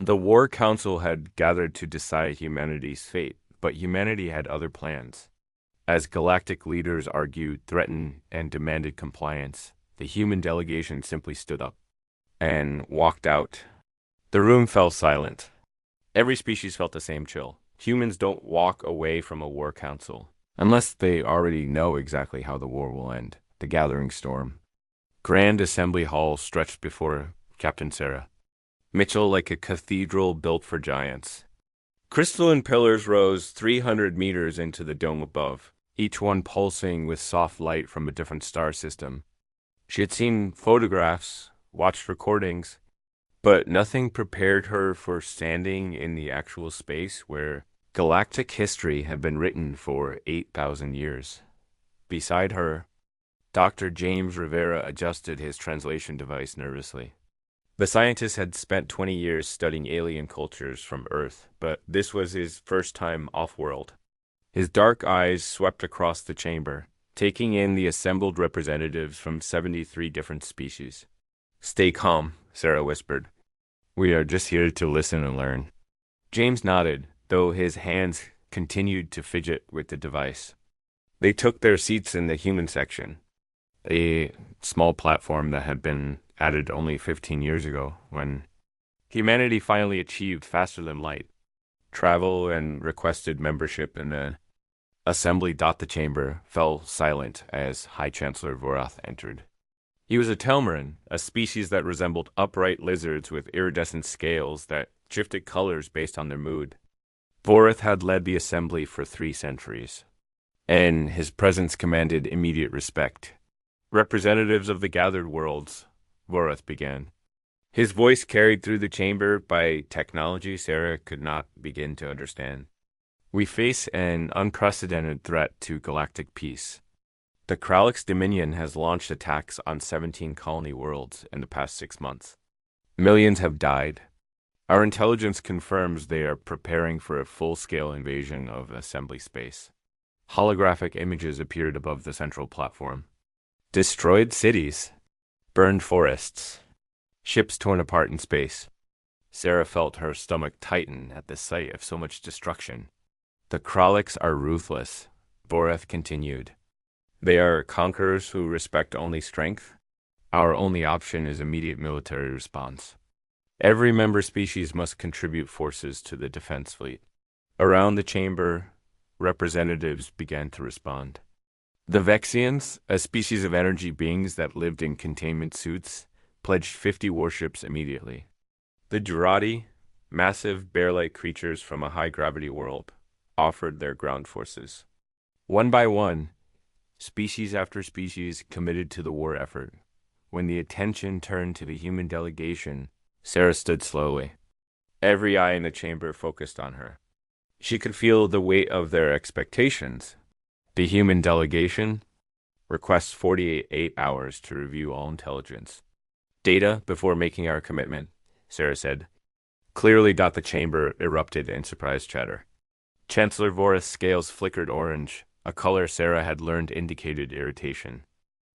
The War Council had gathered to decide humanity's fate, but humanity had other plans. As galactic leaders argued, threatened, and demanded compliance, the human delegation simply stood up and walked out. The room fell silent. Every species felt the same chill. Humans don't walk away from a war council unless they already know exactly how the war will end. The gathering storm. Grand Assembly Hall stretched before Captain Sarah. Mitchell like a cathedral built for giants. Crystalline pillars rose 300 meters into the dome above, each one pulsing with soft light from a different star system. She had seen photographs, watched recordings, but nothing prepared her for standing in the actual space where galactic history had been written for 8,000 years. Beside her, Dr. James Rivera adjusted his translation device nervously. The scientist had spent 20 years studying alien cultures from Earth, but this was his first time off-world. His dark eyes swept across the chamber, taking in the assembled representatives from 73 different species. "Stay calm," Sarah whispered. "We are just here to listen and learn." James nodded, though his hands continued to fidget with the device. They took their seats in the human section, a small platform that had been added only 15 years ago when humanity finally achieved faster than light. Travel and requested membership in the assembly. The chamber fell silent as High Chancellor Vorath entered. He was a Telmarin, a species that resembled upright lizards with iridescent scales that shifted colors based on their mood. Vorath had led the assembly for 3 centuries, and his presence commanded immediate respect. "Representatives of the gathered worlds," Vorath began. His voice carried through the chamber by technology Sarah could not begin to understand. "We face an unprecedented threat to galactic peace. The Kralix Dominion has launched attacks on 17 colony worlds in the past 6 months. Millions have died. Our intelligence confirms they are preparing for a full-scale invasion of assembly space." Holographic images appeared above the central platform. Destroyed cities. Burned forests. Ships torn apart in space. Sarah felt her stomach tighten at the sight of so much destruction. "The Kralix are ruthless," Vorath continued. "They are conquerors who respect only strength. Our only option is immediate military response. Every member species must contribute forces to the defense fleet." Around the chamber, representatives began to respond. The Vexians, a species of energy beings that lived in containment suits, pledged 50 warships immediately. The Jurati, massive bear-like creatures from a high-gravity world, offered their ground forces. One by one, species after species committed to the war effort. When the attention turned to the human delegation, Sarah stood slowly. Every eye in the chamber focused on her. She could feel the weight of their expectations. The human delegation requests 48 hours to review all intelligence. "Data before making our commitment," Sarah said. Clearly, the chamber erupted in surprised chatter. Chancellor Vorath's scales flickered orange, a color Sarah had learned indicated irritation.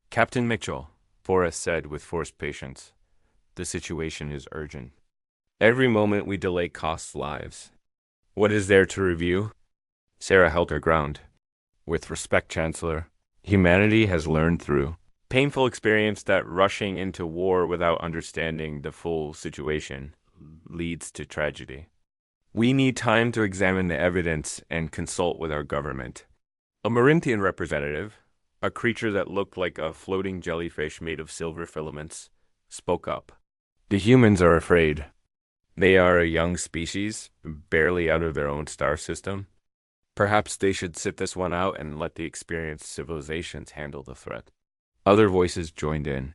"Captain Mitchell," Vorath said with forced patience, "the situation is urgent. Every moment we delay costs lives. What is there to review?" Sarah held her ground. "With respect, Chancellor, humanity has learned through painful experience that rushing into war without understanding the full situation leads to tragedy. We need time to examine the evidence and consult with our government." A Marinthian representative, a creature that looked like a floating jellyfish made of silver filaments, spoke up. "The humans are afraid. They are a young species, barely out of their own star system. Perhaps they should sit this one out and let the experienced civilizations handle the threat." Other voices joined in,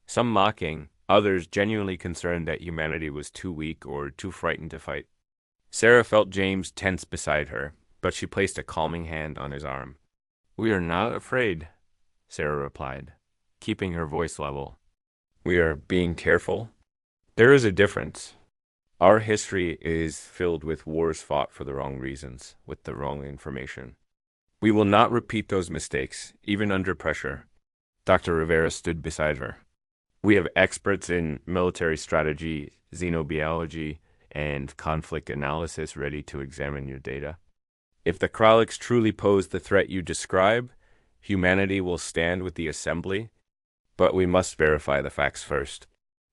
some mocking, others genuinely concerned that humanity was too weak or too frightened to fight. Sarah felt James tense beside her, but she placed a calming hand on his arm. "We are not afraid," Sarah replied, keeping her voice level. "We are being careful. There is a difference. Our history is filled with wars fought for the wrong reasons, with the wrong information. We will not repeat those mistakes, even under pressure." Dr. Rivera stood beside her. "We have experts in military strategy, xenobiology, and conflict analysis ready to examine your data. If the Kraliks truly pose the threat you describe, humanity will stand with the Assembly, but we must verify the facts first.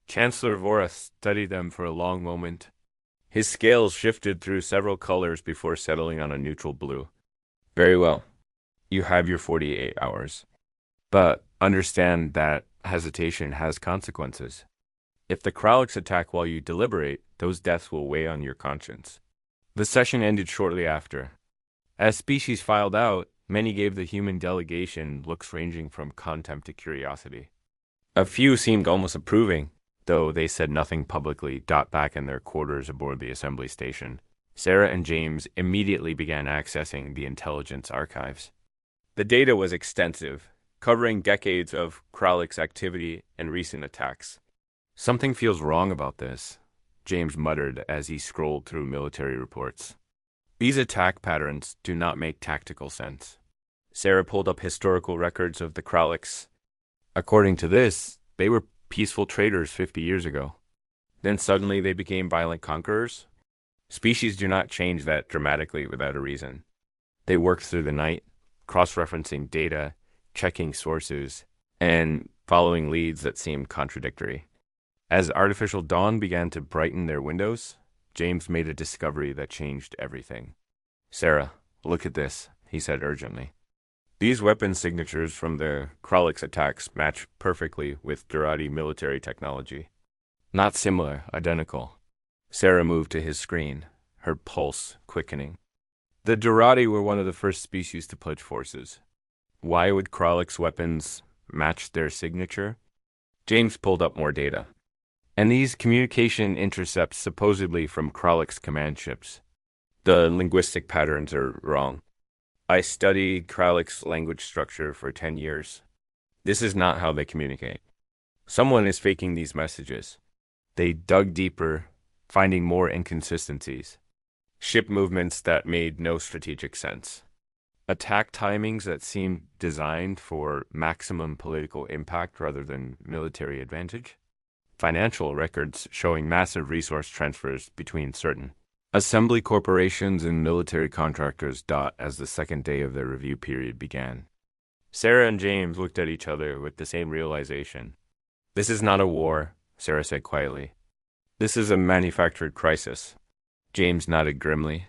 Chancellor Vorath studied them for a long moment. His scales shifted through several colors before settling on a neutral blue. Very well. You have your 48 hours. But understand that hesitation has consequences. If the Kraliks attack while you deliberate, those deaths will weigh on your conscience. The session ended shortly after. As species filed out, many gave the human delegation looks ranging from contempt to curiosity. A few seemed almost approving, though they said nothing publicly. Back in their quarters aboard the assembly station, Sarah and James immediately began accessing the intelligence archives. The data was extensive, covering decades of Kraliks activity and recent attacks. Something feels wrong about this, James muttered as he scrolled through military reports. These attack patterns do not make tactical sense. Sarah pulled up historical records of the Kraliks. According to this, they were peaceful traders 50 years ago. Then suddenly they became violent conquerors? Species do not change that dramatically without a reason. They worked through the night, cross-referencing data, checking sources, and following leads that seemed contradictory. As artificial dawn began to brighten their windows, James made a discovery that changed everything. Sarah, look at this, he said urgently. These weapon signatures from the Kraliks attacks match perfectly with Durati military technology. Not similar, identical. Sarah moved to his screen, her pulse quickening. The Durati were one of the first species to pledge forces. Why would Kraliks' weapons match their signature? James pulled up more data. And these communication intercepts supposedly from Kraliks' command ships. The linguistic patterns are wrong. I studied Kraliks' language structure for 10 years. This is not how they communicate. Someone is faking these messages. They dug deeper, finding more inconsistencies. Ship movements that made no strategic sense. Attack timings that seemed designed for maximum political impact rather than military advantage. Financial records showing massive resource transfers between certain assembly corporations and military contractors. As the second day of their review period began, Sarah and James looked at each other with the same realization. This is not a war, Sarah said quietly. This is a manufactured crisis. James nodded grimly.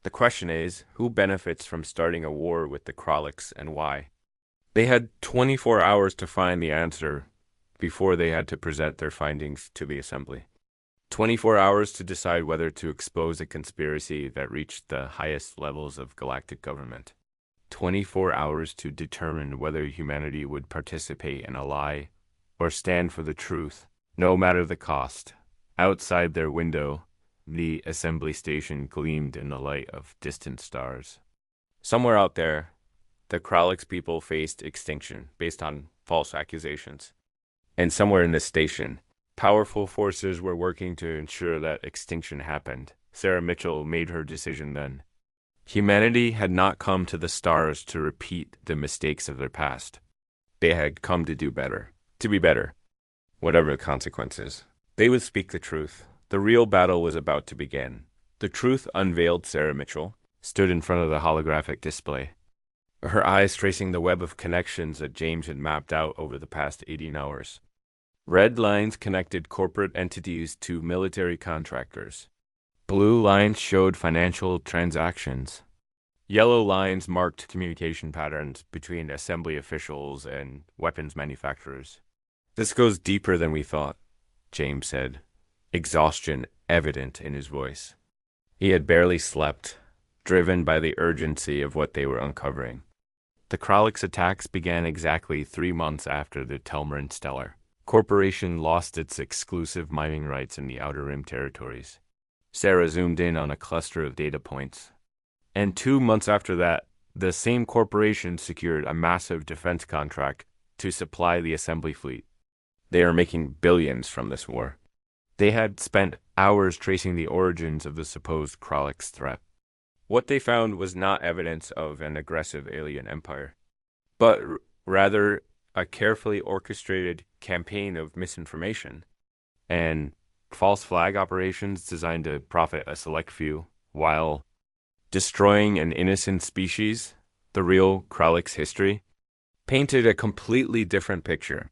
The question is, who benefits from starting a war with the Kraliks and why? They had 24 hours to find the answer before they had to present their findings to the assembly. 24 hours to decide whether to expose a conspiracy that reached the highest levels of galactic government. 24 hours to determine whether humanity would participate in a lie or stand for the truth, no matter the cost. Outside their window, the assembly station gleamed in the light of distant stars. Somewhere out there, the Kraliks people faced extinction based on false accusations. And somewhere in this station, powerful forces were working to ensure that extinction happened. Sarah Mitchell made her decision then. Humanity had not come to the stars to repeat the mistakes of their past. They had come to do better, to be better, whatever the consequences. They would speak the truth. The real battle was about to begin. The truth unveiled. Sarah Mitchell stood in front of the holographic display, her eyes tracing the web of connections that James had mapped out over the past 18 hours. Red lines connected corporate entities to military contractors. Blue lines showed financial transactions. Yellow lines marked communication patterns between assembly officials and weapons manufacturers. This goes deeper than we thought, James said, exhaustion evident in his voice. He had barely slept, driven by the urgency of what they were uncovering. The Kraliks attacks began exactly 3 months after the Telmarin Stellar Corporation lost its exclusive mining rights in the Outer Rim territories. Sarah zoomed in on a cluster of data points. And 2 months after that, the same corporation secured a massive defense contract to supply the assembly fleet. They are making billions from this war. They had spent hours tracing the origins of the supposed Kraliks threat. What they found was not evidence of an aggressive alien empire, but rather a carefully orchestrated campaign of misinformation. And false flag operations designed to profit a select few, while destroying an innocent species, the real Krallick's history, painted a completely different picture.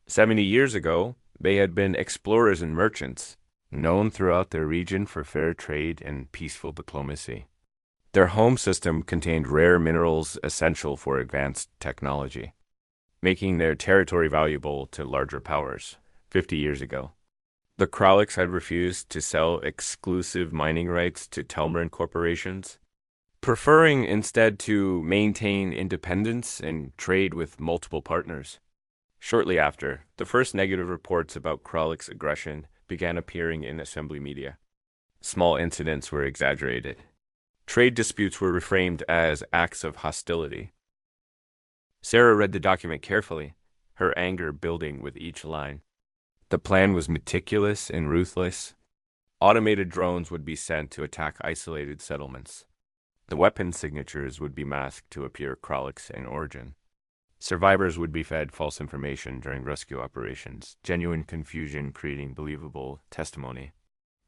70 years ago, they had been explorers and merchants, known throughout their region for fair trade and peaceful diplomacy. Their home system contained rare minerals essential for advanced technology, making their territory valuable to larger powers 50 years ago. The Kralliks had refused to sell exclusive mining rights to Telmarin corporations, preferring instead to maintain independence and trade with multiple partners. Shortly after, the first negative reports about Krallik's aggression began appearing in assembly media. Small incidents were exaggerated. Trade disputes were reframed as acts of hostility. Sarah read the document carefully, her anger building with each line. The plan was meticulous and ruthless. Automated drones would be sent to attack isolated settlements. The weapon signatures would be masked to appear Kralliks in origin. Survivors would be fed false information during rescue operations, genuine confusion creating believable testimony.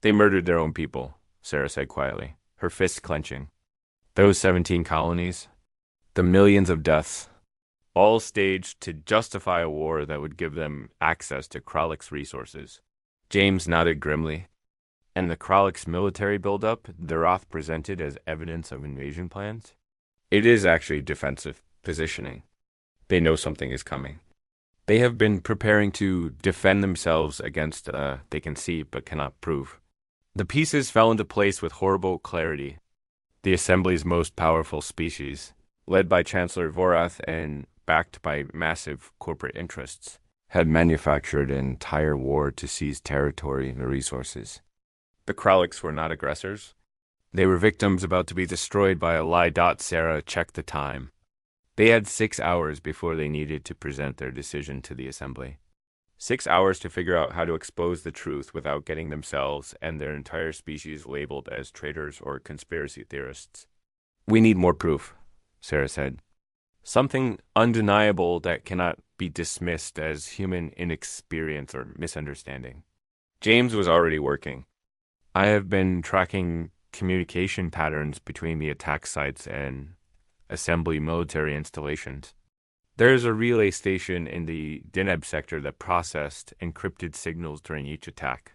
They murdered their own people, Sarah said quietly, her fists clenching. Those 17 colonies, the millions of deaths, all staged to justify a war that would give them access to Krallik's resources. James nodded grimly. And the Krallik's military buildup, Deroth presented as evidence of invasion plans? It is actually defensive positioning. They know something is coming. They have been preparing to defend themselves against they can see but cannot prove. The pieces fell into place with horrible clarity. The Assembly's most powerful species, led by Chancellor Vorath and backed by massive corporate interests, had manufactured an entire war to seize territory and resources. The Kralliks were not aggressors. They were victims about to be destroyed by a lie. Sarah checked the time. They had 6 hours before they needed to present their decision to the Assembly. 6 hours to figure out how to expose the truth without getting themselves and their entire species labeled as traitors or conspiracy theorists. We need more proof, Sarah said. Something undeniable that cannot be dismissed as human inexperience or misunderstanding. James was already working. I have been tracking communication patterns between the attack sites and Assembly military installations. There is a relay station in the Deneb sector that processed encrypted signals during each attack.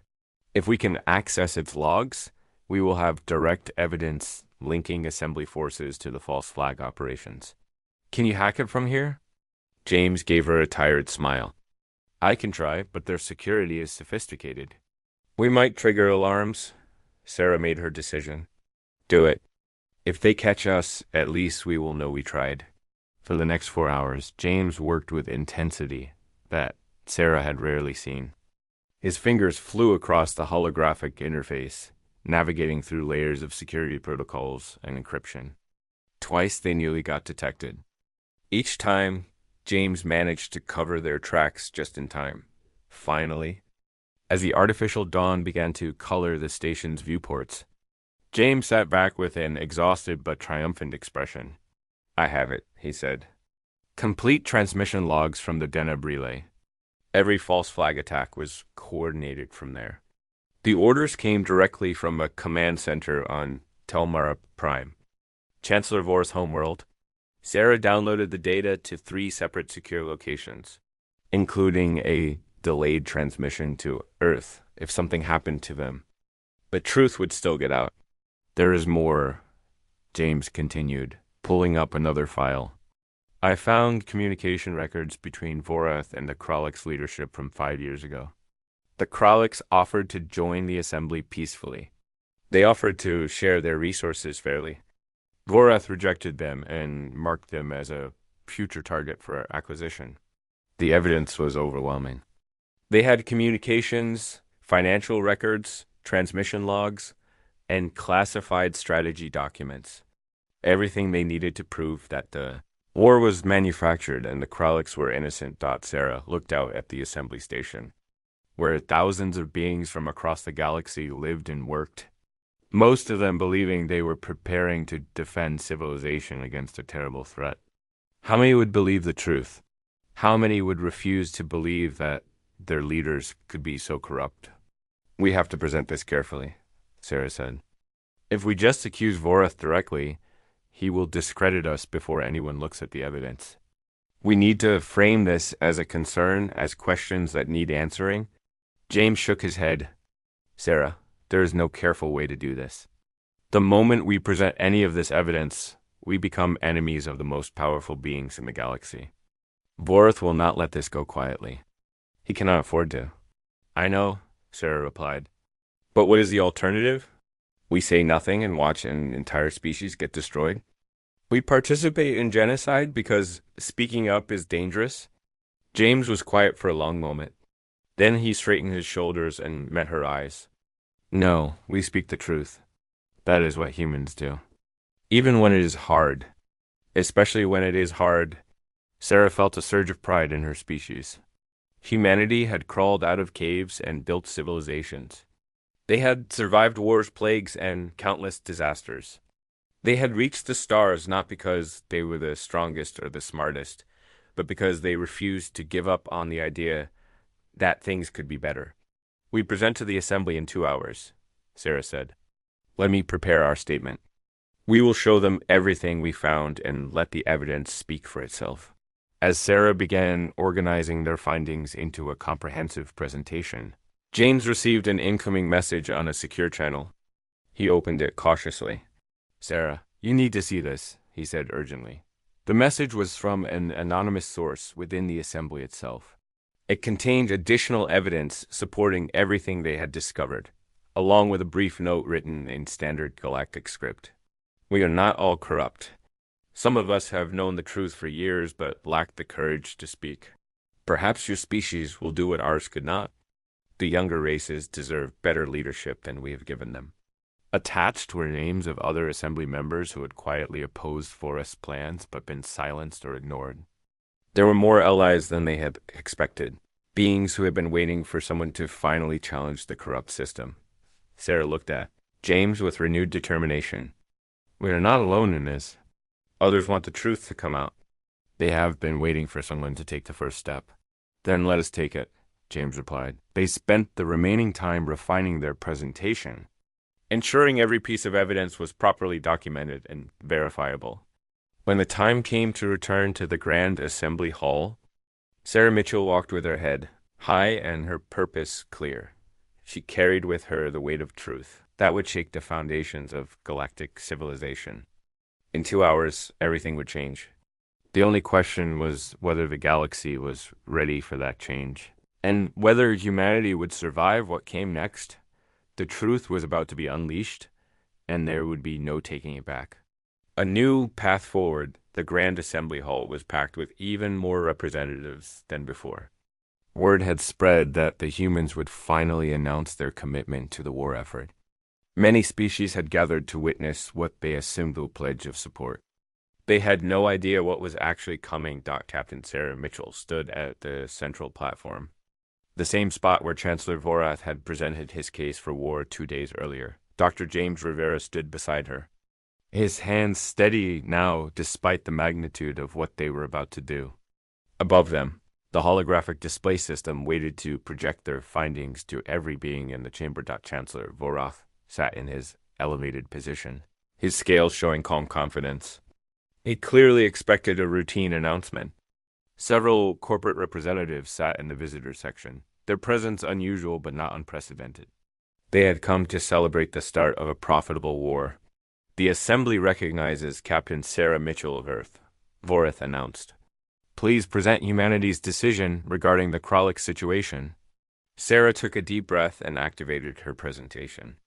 If we can access its logs, we will have direct evidence linking Assembly forces to the false flag operations. Can you hack it from here? James gave her a tired smile. I can try, but their security is sophisticated. We might trigger alarms. Sarah made her decision. Do it. If they catch us, at least we will know we tried. For the next 4 hours, James worked with intensity that Sarah had rarely seen. His fingers flew across the holographic interface, navigating through layers of security protocols and encryption. Twice they nearly got detected. Each time, James managed to cover their tracks just in time. Finally, as the artificial dawn began to color the station's viewports, James sat back with an exhausted but triumphant expression. I have it, he said. Complete transmission logs from the Deneb relay. Every false flag attack was coordinated from there. The orders came directly from a command center on Telmara Prime, Chancellor Vor's homeworld. Sarah downloaded the data to 3 separate secure locations, including a delayed transmission to Earth if something happened to them. But truth would still get out. There is more, James continued, pulling up another file. I found communication records between Vorath and the Kralliks leadership from 5 years ago. The Kralliks offered to join the Assembly peacefully. They offered to share their resources fairly. Vorath rejected them and marked them as a future target for acquisition. The evidence was overwhelming. They had communications, financial records, transmission logs, and classified strategy documents. Everything they needed to prove that the war was manufactured and the Kralliks were innocent. Sarah looked out at the assembly station, where thousands of beings from across the galaxy lived and worked, most of them believing they were preparing to defend civilization against a terrible threat. How many would believe the truth? How many would refuse to believe that their leaders could be so corrupt? We have to present this carefully, Sarah said. If we just accuse Vorath directly, he will discredit us before anyone looks at the evidence. We need to frame this as a concern, as questions that need answering. James shook his head. Sarah, there is no careful way to do this. The moment we present any of this evidence, we become enemies of the most powerful beings in the galaxy. Vorath will not let this go quietly. He cannot afford to. I know, Sarah replied. But what is the alternative? We say nothing and watch an entire species get destroyed? We participate in genocide because speaking up is dangerous? James was quiet for a long moment. Then he straightened his shoulders and met her eyes. No, we speak the truth. That is what humans do. Even when it is hard. Especially when it is hard. Sarah felt a surge of pride in her species. Humanity had crawled out of caves and built civilizations. They had survived wars, plagues, and countless disasters. They had reached the stars not because they were the strongest or the smartest, but because they refused to give up on the idea that things could be better. We present to the assembly in 2 hours, Sarah said. Let me prepare our statement. We will show them everything we found and let the evidence speak for itself. As Sarah began organizing their findings into a comprehensive presentation, James received an incoming message on a secure channel. He opened it cautiously. Sarah, you need to see this, he said urgently. The message was from an anonymous source within the assembly itself. It contained additional evidence supporting everything they had discovered, along with a brief note written in standard galactic script. We are not all corrupt. Some of us have known the truth for years but lacked the courage to speak. Perhaps your species will do what ours could not. The younger races deserve better leadership than we have given them. Attached were names of other assembly members who had quietly opposed Forrest's plans but been silenced or ignored. There were more allies than they had expected, beings who had been waiting for someone to finally challenge the corrupt system. Sarah looked at James with renewed determination. We are not alone in this. Others want the truth to come out. They have been waiting for someone to take the first step. Then let us take it, James replied. They spent the remaining time refining their presentation, ensuring every piece of evidence was properly documented and verifiable. When the time came to return to the Grand Assembly Hall, Sarah Mitchell walked with her head high and her purpose clear. She carried with her the weight of truth, that would shake the foundations of galactic civilization. In 2 hours, everything would change. The only question was whether the galaxy was ready for that change, and whether humanity would survive what came next. The truth was about to be unleashed, and there would be no taking it back. A new path forward, the Grand Assembly Hall was packed with even more representatives than before. Word had spread that the humans would finally announce their commitment to the war effort. Many species had gathered to witness what they assumed a pledge of support. They had no idea what was actually coming. Captain Sarah Mitchell stood at the central platform, the same spot where Chancellor Vorath had presented his case for war 2 days earlier. Dr. James Rivera stood beside her, his hands steady now despite the magnitude of what they were about to do. Above them, the holographic display system waited to project their findings to every being in the chamber. Chancellor Vorath sat in his elevated position, his scales showing calm confidence. He clearly expected a routine announcement. Several corporate representatives sat in the visitor section, their presence unusual but not unprecedented. They had come to celebrate the start of a profitable war. The assembly recognizes Captain Sarah Mitchell of Earth, Vorath announced. Please present humanity's decision regarding the Kralik situation. Sarah took a deep breath and activated her presentation.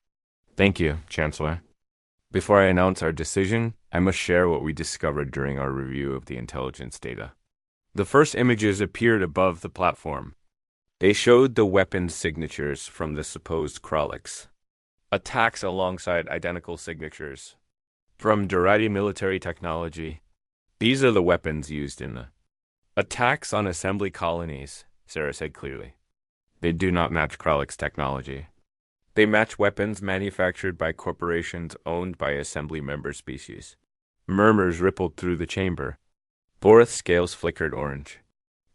Thank you, Chancellor. Before I announce our decision, I must share what we discovered during our review of the intelligence data. The first images appeared above the platform. They showed the weapons signatures from the supposed Kraliks. Attacks alongside identical signatures from Durati military technology. These are the weapons used in the attacks on assembly colonies, Sarah said clearly. They do not match Kralik's technology. They match weapons manufactured by corporations owned by assembly member species. Murmurs rippled through the chamber. Vorath's scales flickered orange.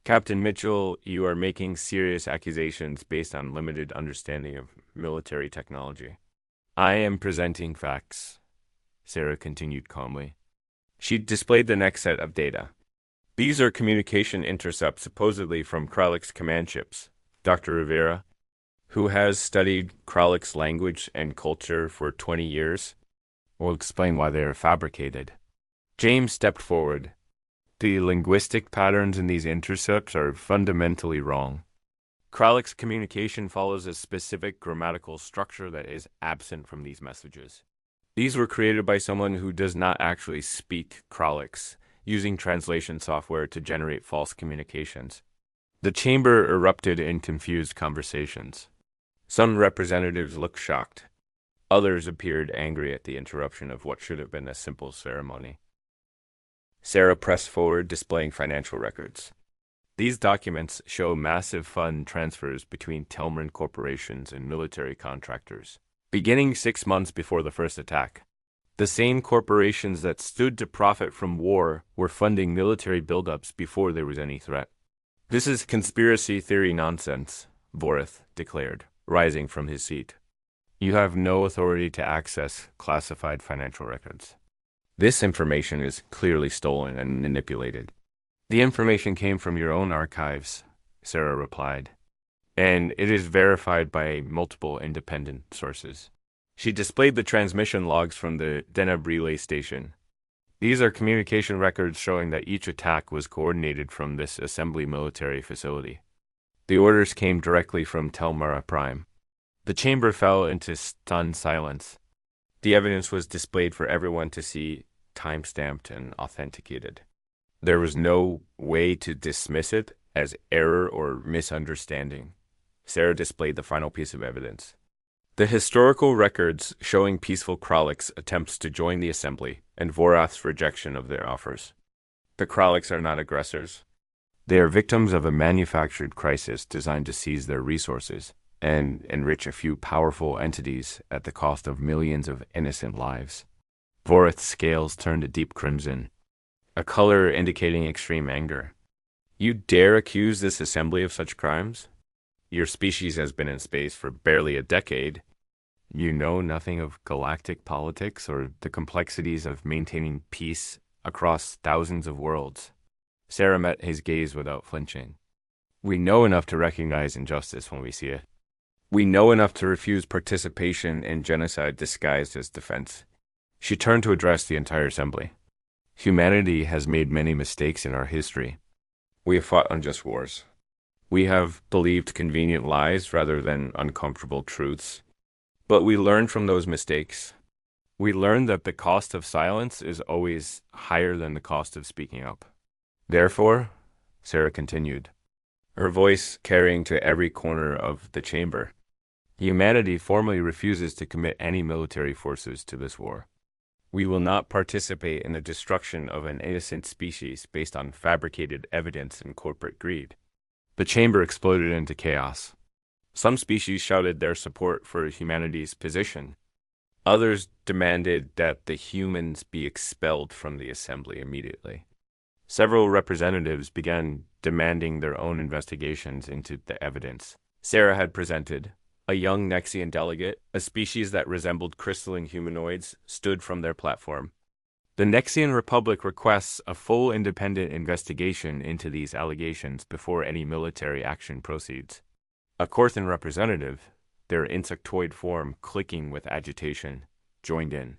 Captain Mitchell, you are making serious accusations based on limited understanding of military technology. I am presenting facts, Sarah continued calmly. She displayed the next set of data. These are communication intercepts supposedly from Krallick's command ships. Dr. Rivera, who has studied Krallick's language and culture for 20 years, will explain why they are fabricated. James stepped forward. The linguistic patterns in these intercepts are fundamentally wrong. Krallick's communication follows a specific grammatical structure that is absent from these messages. These were created by someone who does not actually speak Krallick's, using translation software to generate false communications. The chamber erupted in confused conversations. Some representatives looked shocked. Others appeared angry at the interruption of what should have been a simple ceremony. Sarah pressed forward, displaying financial records. These documents show massive fund transfers between Telmarin corporations and military contractors, beginning 6 months before the first attack. The same corporations that stood to profit from war were funding military buildups before there was any threat. This is conspiracy theory nonsense, Vorith declared, rising from his seat. You have no authority to access classified financial records. This information is clearly stolen and manipulated. The information came from your own archives, Sarah replied, and it is verified by multiple independent sources. She displayed the transmission logs from the Deneb relay station. These are communication records showing that each attack was coordinated from this assembly military facility. The orders came directly from Telmara Prime. The chamber fell into stunned silence. The evidence was displayed for everyone to see, time-stamped and authenticated. There was no way to dismiss it as error or misunderstanding. Sarah displayed the final piece of evidence. The historical records showing peaceful Krallick's attempts to join the assembly and Vorath's rejection of their offers. The Krallick's are not aggressors. They are victims of a manufactured crisis designed to seize their resources and enrich a few powerful entities at the cost of millions of innocent lives. Vorath's scales turned a deep crimson, a color indicating extreme anger. You dare accuse this assembly of such crimes? Your species has been in space for barely a decade. You know nothing of galactic politics or the complexities of maintaining peace across thousands of worlds. Sarah met his gaze without flinching. We know enough to recognize injustice when we see it. We know enough to refuse participation in genocide disguised as defense. She turned to address the entire assembly. Humanity has made many mistakes in our history. We have fought unjust wars. We have believed convenient lies rather than uncomfortable truths. But we learned from those mistakes. We learned that the cost of silence is always higher than the cost of speaking up. Therefore, Sarah continued, her voice carrying to every corner of the chamber, humanity formally refuses to commit any military forces to this war. We will not participate in the destruction of an innocent species based on fabricated evidence and corporate greed. The chamber exploded into chaos. Some species shouted their support for humanity's position. Others demanded that the humans be expelled from the assembly immediately. Several representatives began demanding their own investigations into the evidence Sarah had presented. A young Nexian delegate, a species that resembled crystalline humanoids, stood from their platform. The Nexian Republic requests a full independent investigation into these allegations before any military action proceeds. A Korthan representative, their insectoid form clicking with agitation, joined in.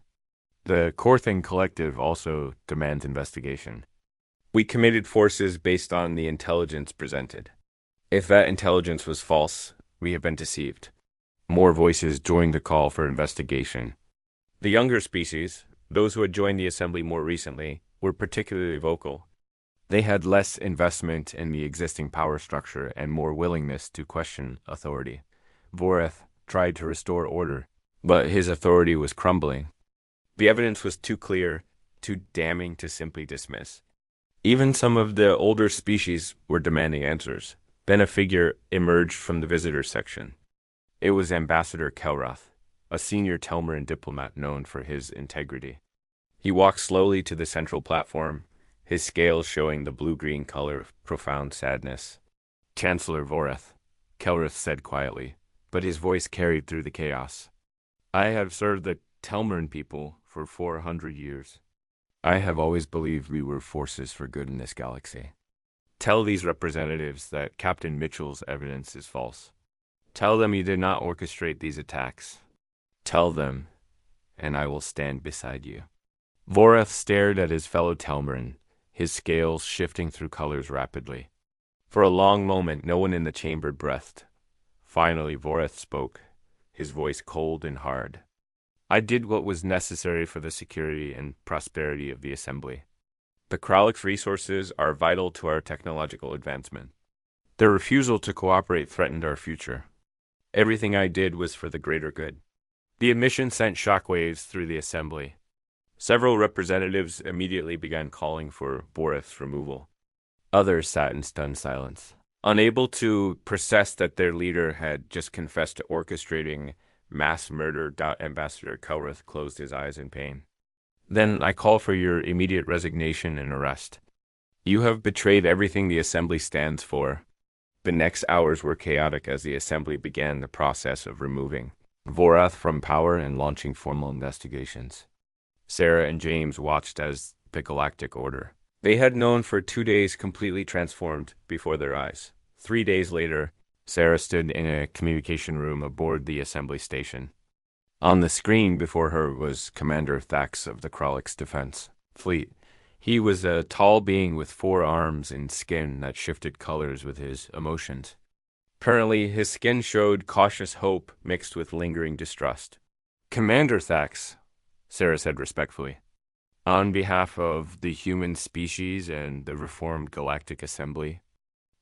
The Korthan collective also demands investigation. We committed forces based on the intelligence presented. If that intelligence was false, we have been deceived. More voices joined the call for investigation. The younger species, those who had joined the assembly more recently, were particularly vocal. They had less investment in the existing power structure and more willingness to question authority. Vorath tried to restore order, but his authority was crumbling. The evidence was too clear, too damning to simply dismiss. Even some of the older species were demanding answers. Then a figure emerged from the visitors section. It was Ambassador Kelroth, a senior Telmarin diplomat known for his integrity. He walked slowly to the central platform, his scales showing the blue-green color of profound sadness. Chancellor Vorath, Kelroth said quietly, but his voice carried through the chaos. I have served the Telmern people for 400 years. I have always believed we were forces for good in this galaxy. Tell these representatives that Captain Mitchell's evidence is false. Tell them you did not orchestrate these attacks. Tell them, and I will stand beside you. Voreth stared at his fellow Telmern, his scales shifting through colors rapidly. For a long moment, no one in the chamber breathed. Finally, Voreth spoke, his voice cold and hard. I did what was necessary for the security and prosperity of the Assembly. The Krallick's resources are vital to our technological advancement. Their refusal to cooperate threatened our future. Everything I did was for the greater good. The admission sent shockwaves through the Assembly. Several representatives immediately began calling for Voreth's removal. Others sat in stunned silence, unable to process that their leader had just confessed to orchestrating mass murder. Ambassador Kelrith closed his eyes in pain. Then I call for your immediate resignation and arrest. You have betrayed everything the Assembly stands for. The next hours were chaotic as the Assembly began the process of removing Voreth from power and launching formal investigations. Sarah and James watched as the Galactic Order they had known for 2 days completely transformed before their eyes. 3 days later, Sarah stood in a communication room aboard the Assembly station. On the screen before her was Commander Thax of the Krallick's defense fleet. He was a tall being with 4 arms and skin that shifted colors with his emotions. Apparently, his skin showed cautious hope mixed with lingering distrust. Commander Thax, Sarah said respectfully, on behalf of the human species and the reformed Galactic Assembly,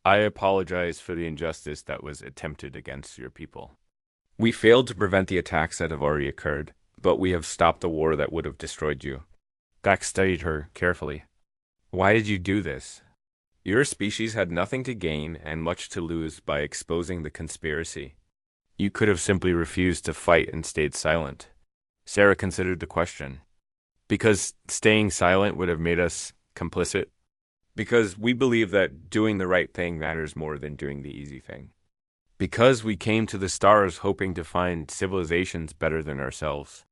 I apologize for the injustice that was attempted against your people. We failed to prevent the attacks that have already occurred, but we have stopped the war that would have destroyed you. Thax studied her carefully. Why did you do this? Your species had nothing to gain and much to lose by exposing the conspiracy. You could have simply refused to fight and stayed silent. Sarah considered the question. Because staying silent would have made us complicit? Because we believe that doing the right thing matters more than doing the easy thing. Because we came to the stars hoping to find civilizations better than ourselves.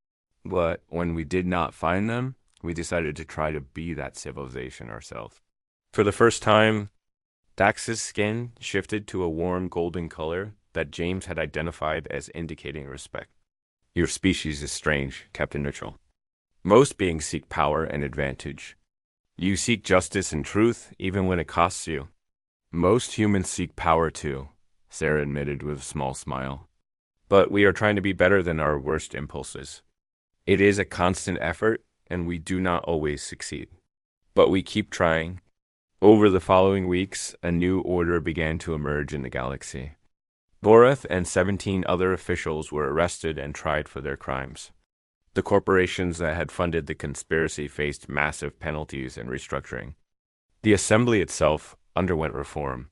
But when we did not find them, we decided to try to be that civilization ourselves. For the first time, Dax's skin shifted to a warm golden color that James had identified as indicating respect. Your species is strange, Captain Mitchell. Most beings seek power and advantage. You seek justice and truth, even when it costs you. Most humans seek power too, Sarah admitted with a small smile. But we are trying to be better than our worst impulses. It is a constant effort, and we do not always succeed. But we keep trying. Over the following weeks, a new order began to emerge in the galaxy. Voreth and 17 other officials were arrested and tried for their crimes. The corporations that had funded the conspiracy faced massive penalties and restructuring. The Assembly itself underwent reform,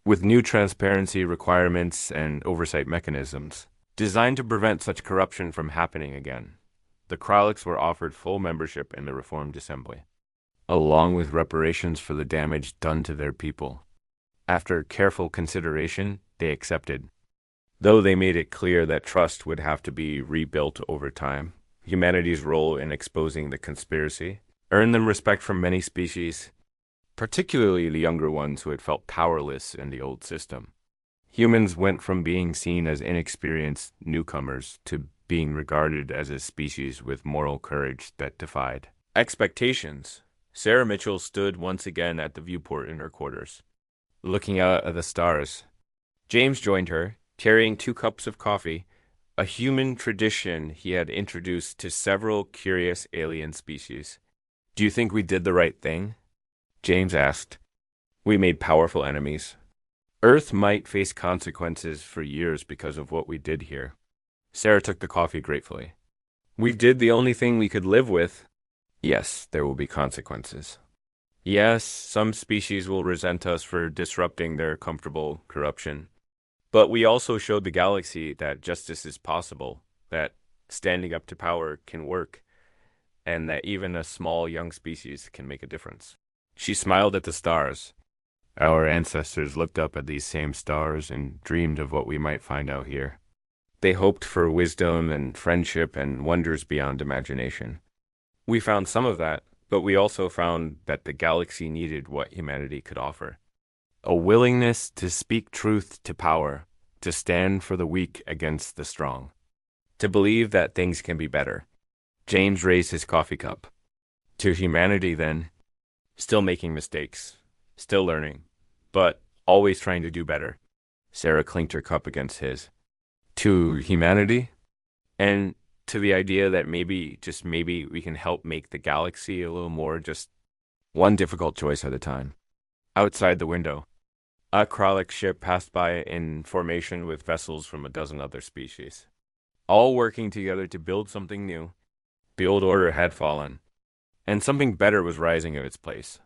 with new transparency requirements and oversight mechanisms, designed to prevent such corruption from happening again. The Krallics were offered full membership in the reformed Assembly, along with reparations for the damage done to their people. After careful consideration, they accepted, though they made it clear that trust would have to be rebuilt over time. Humanity's role in exposing the conspiracy earned them respect from many species, particularly the younger ones who had felt powerless in the old system. Humans went from being seen as inexperienced newcomers to being regarded as a species with moral courage that defied expectations. Sarah Mitchell stood once again at the viewport in her quarters, looking out at the stars. James joined her, carrying 2 cups of coffee, a human tradition he had introduced to several curious alien species. Do you think we did the right thing? James asked. We made powerful enemies. Earth might face consequences for years because of what we did here. Sarah took the coffee gratefully. We did the only thing we could live with. Yes, there will be consequences. Yes, some species will resent us for disrupting their comfortable corruption. But we also showed the galaxy that justice is possible, that standing up to power can work, and that even a small young species can make a difference. She smiled at the stars. Our ancestors looked up at these same stars and dreamed of what we might find out here. They hoped for wisdom and friendship and wonders beyond imagination. We found some of that, but we also found that the galaxy needed what humanity could offer. A willingness to speak truth to power, to stand for the weak against the strong, to believe that things can be better. James raised his coffee cup. To humanity, then, still making mistakes, still learning, but always trying to do better. Sarah clinked her cup against his. To humanity, and to the idea that maybe, just maybe, we can help make the galaxy a little more just one difficult choice at a time. Outside the window, a Kralik ship passed by in formation with vessels from a dozen other species, all working together to build something new. The old order had fallen, and something better was rising in its place.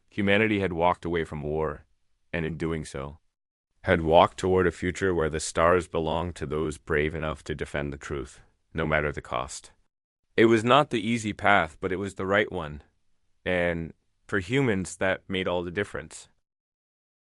Humanity had walked away from war, and in doing so, had walked toward a future where the stars belonged to those brave enough to defend the truth, no matter the cost. It was not the easy path, but it was the right one, and for humans, that made all the difference.